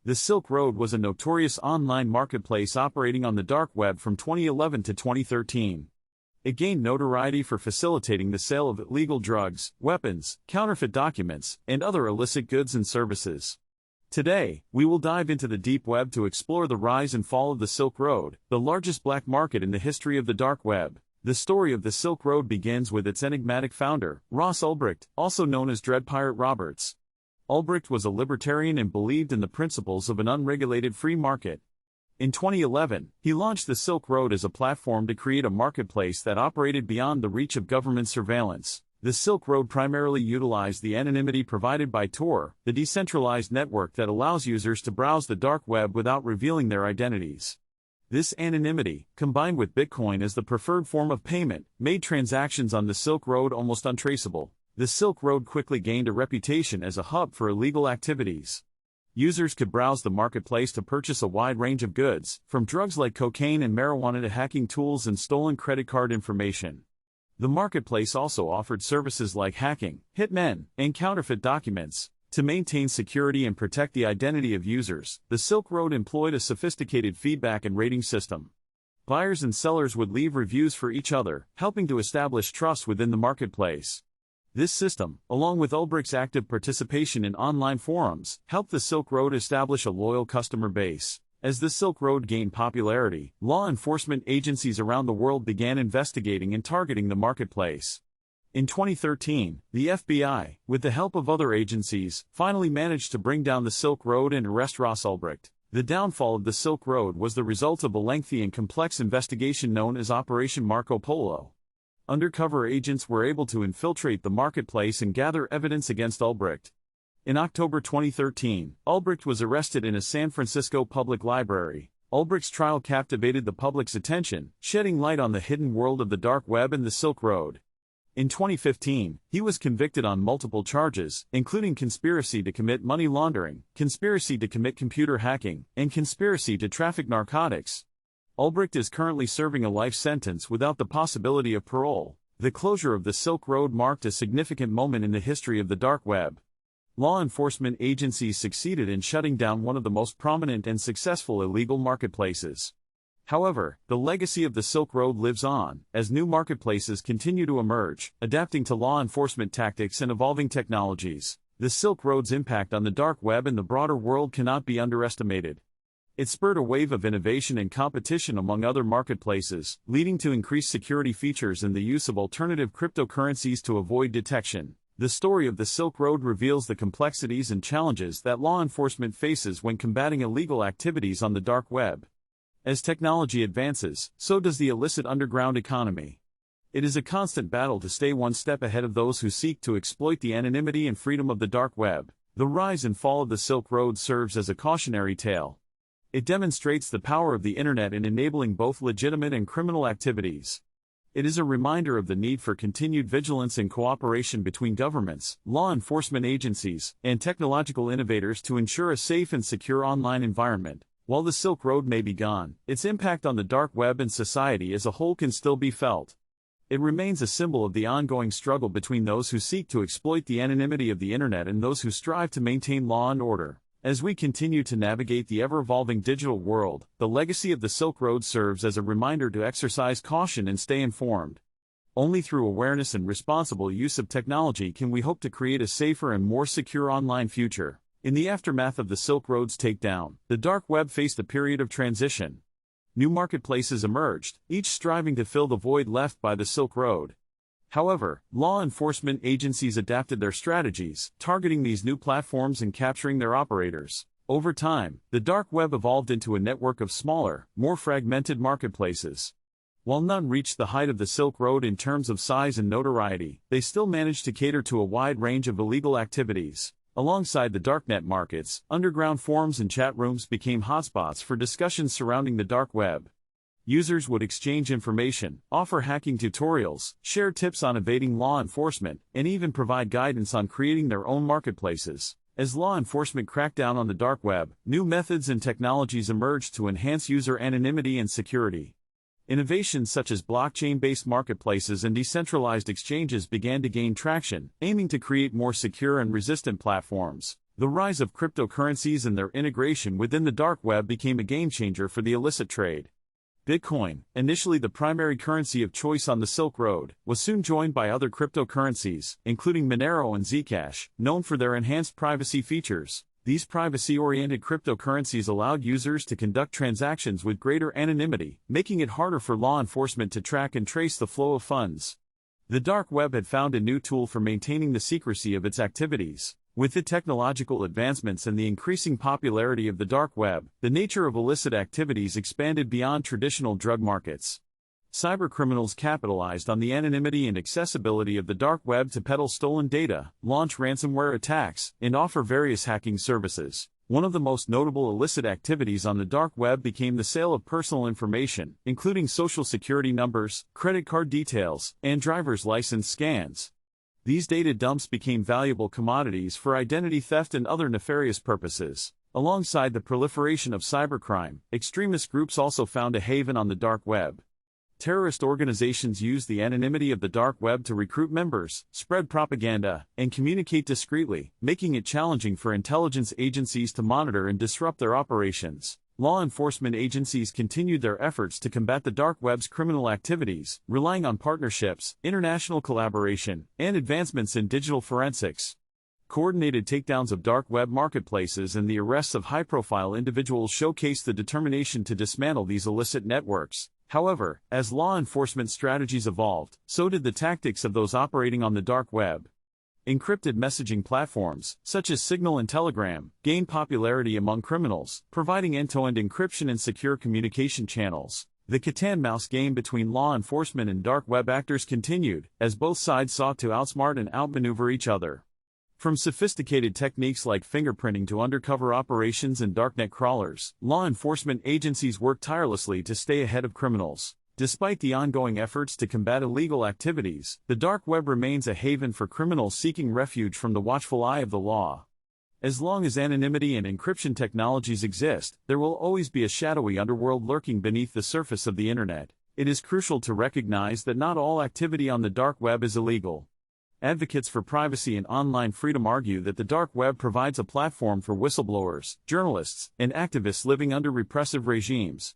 The Silk Road was a notorious online marketplace operating on the dark web from 2011 to 2013. It gained notoriety for facilitating the sale of illegal drugs, weapons, counterfeit documents, and other illicit goods and services. Today, we will dive into the deep web to explore the rise and fall of the Silk Road, the largest black market in the history of the dark web. The story of the Silk Road begins with its enigmatic founder, Ross Ulbricht, also known as Dread Pirate Roberts. Ulbricht was a libertarian and believed in the principles of an unregulated free market. In 2011, he launched the Silk Road as a platform to create a marketplace that operated beyond the reach of government surveillance. The Silk Road primarily utilized the anonymity provided by Tor, the decentralized network that allows users to browse the dark web without revealing their identities. This anonymity, combined with Bitcoin as the preferred form of payment, made transactions on the Silk Road almost untraceable. The Silk Road quickly gained a reputation as a hub for illegal activities. Users could browse the marketplace to purchase a wide range of goods, from drugs like cocaine and marijuana to hacking tools and stolen credit card information. The marketplace also offered services like hacking, hitmen, and counterfeit documents. To maintain security and protect the identity of users, the Silk Road employed a sophisticated feedback and rating system. Buyers and sellers would leave reviews for each other, helping to establish trust within the marketplace. This system, along with Ulbricht's active participation in online forums, helped the Silk Road establish a loyal customer base. As the Silk Road gained popularity, law enforcement agencies around the world began investigating and targeting the marketplace. In 2013, the FBI, with the help of other agencies, finally managed to bring down the Silk Road and arrest Ross Ulbricht. The downfall of the Silk Road was the result of a lengthy and complex investigation known as Operation Marco Polo. Undercover agents were able to infiltrate the marketplace and gather evidence against Ulbricht. In October 2013, Ulbricht was arrested in a San Francisco public library. Ulbricht's trial captivated the public's attention, shedding light on the hidden world of the dark web and the Silk Road. In 2015, he was convicted on multiple charges, including conspiracy to commit money laundering, conspiracy to commit computer hacking, and conspiracy to traffic narcotics. Ulbricht is currently serving a life sentence without the possibility of parole. The closure of the Silk Road marked a significant moment in the history of the dark web. Law enforcement agencies succeeded in shutting down one of the most prominent and successful illegal marketplaces. However, the legacy of the Silk Road lives on, as new marketplaces continue to emerge, adapting to law enforcement tactics and evolving technologies. The Silk Road's impact on the dark web and the broader world cannot be underestimated. It spurred a wave of innovation and competition among other marketplaces, leading to increased security features and the use of alternative cryptocurrencies to avoid detection. The story of the Silk Road reveals the complexities and challenges that law enforcement faces when combating illegal activities on the dark web. As technology advances, so does the illicit underground economy. It is a constant battle to stay one step ahead of those who seek to exploit the anonymity and freedom of the dark web. The rise and fall of the Silk Road serves as a cautionary tale. It demonstrates the power of the internet in enabling both legitimate and criminal activities. It is a reminder of the need for continued vigilance and cooperation between governments, law enforcement agencies, and technological innovators to ensure a safe and secure online environment. While the Silk Road may be gone, its impact on the dark web and society as a whole can still be felt. It remains a symbol of the ongoing struggle between those who seek to exploit the anonymity of the internet and those who strive to maintain law and order. As we continue to navigate the ever-evolving digital world, the legacy of the Silk Road serves as a reminder to exercise caution and stay informed. Only through awareness and responsible use of technology can we hope to create a safer and more secure online future. In the aftermath of the Silk Road's takedown, the dark web faced a period of transition. New marketplaces emerged, each striving to fill the void left by the Silk Road. However, law enforcement agencies adapted their strategies, targeting these new platforms and capturing their operators. Over time, the dark web evolved into a network of smaller, more fragmented marketplaces. While none reached the height of the Silk Road in terms of size and notoriety, they still managed to cater to a wide range of illegal activities. Alongside the darknet markets, underground forums and chat rooms became hotspots for discussions surrounding the dark web. Users would exchange information, offer hacking tutorials, share tips on evading law enforcement, and even provide guidance on creating their own marketplaces. As law enforcement cracked down on the dark web, new methods and technologies emerged to enhance user anonymity and security. Innovations such as blockchain-based marketplaces and decentralized exchanges began to gain traction, aiming to create more secure and resistant platforms. The rise of cryptocurrencies and their integration within the dark web became a game-changer for the illicit trade. Bitcoin, initially the primary currency of choice on the Silk Road, was soon joined by other cryptocurrencies, including Monero and Zcash, known for their enhanced privacy features. These privacy-oriented cryptocurrencies allowed users to conduct transactions with greater anonymity, making it harder for law enforcement to track and trace the flow of funds. The dark web had found a new tool for maintaining the secrecy of its activities. With the technological advancements and the increasing popularity of the dark web, the nature of illicit activities expanded beyond traditional drug markets. Cybercriminals capitalized on the anonymity and accessibility of the dark web to peddle stolen data, launch ransomware attacks, and offer various hacking services. One of the most notable illicit activities on the dark web became the sale of personal information, including social security numbers, credit card details, and driver's license scans. These data dumps became valuable commodities for identity theft and other nefarious purposes. Alongside the proliferation of cybercrime, extremist groups also found a haven on the dark web. Terrorist organizations use the anonymity of the dark web to recruit members, spread propaganda, and communicate discreetly, making it challenging for intelligence agencies to monitor and disrupt their operations. Law enforcement agencies continued their efforts to combat the dark web's criminal activities, relying on partnerships, international collaboration, and advancements in digital forensics. Coordinated takedowns of dark web marketplaces and the arrests of high-profile individuals showcase the determination to dismantle these illicit networks. However, as law enforcement strategies evolved, so did the tactics of those operating on the dark web. Encrypted messaging platforms, such as Signal and Telegram, gained popularity among criminals, providing end-to-end encryption and secure communication channels. The cat-and-mouse game between law enforcement and dark web actors continued, as both sides sought to outsmart and outmaneuver each other. From sophisticated techniques like fingerprinting to undercover operations and darknet crawlers, law enforcement agencies worked tirelessly to stay ahead of criminals. Despite the ongoing efforts to combat illegal activities, the dark web remains a haven for criminals seeking refuge from the watchful eye of the law. As long as anonymity and encryption technologies exist, there will always be a shadowy underworld lurking beneath the surface of the internet. It is crucial to recognize that not all activity on the dark web is illegal. Advocates for privacy and online freedom argue that the dark web provides a platform for whistleblowers, journalists, and activists living under repressive regimes.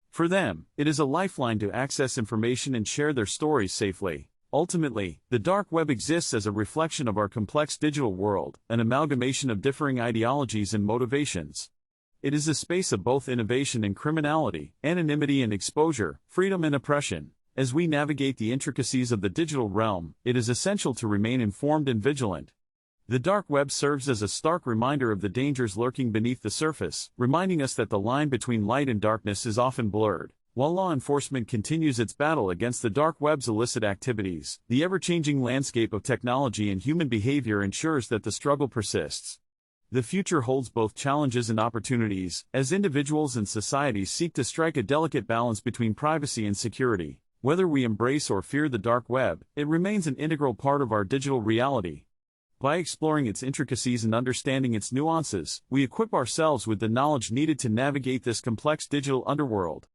For them, it is a lifeline to access information and share their stories safely. Ultimately, the dark web exists as a reflection of our complex digital world, an amalgamation of differing ideologies and motivations. It is a space of both innovation and criminality, anonymity and exposure, freedom and oppression. As we navigate the intricacies of the digital realm, it is essential to remain informed and vigilant. The dark web serves as a stark reminder of the dangers lurking beneath the surface, reminding us that the line between light and darkness is often blurred. While law enforcement continues its battle against the dark web's illicit activities, the ever-changing landscape of technology and human behavior ensures that the struggle persists. The future holds both challenges and opportunities, as individuals and societies seek to strike a delicate balance between privacy and security. Whether we embrace or fear the dark web, it remains an integral part of our digital reality. By exploring its intricacies and understanding its nuances, we equip ourselves with the knowledge needed to navigate this complex digital underworld.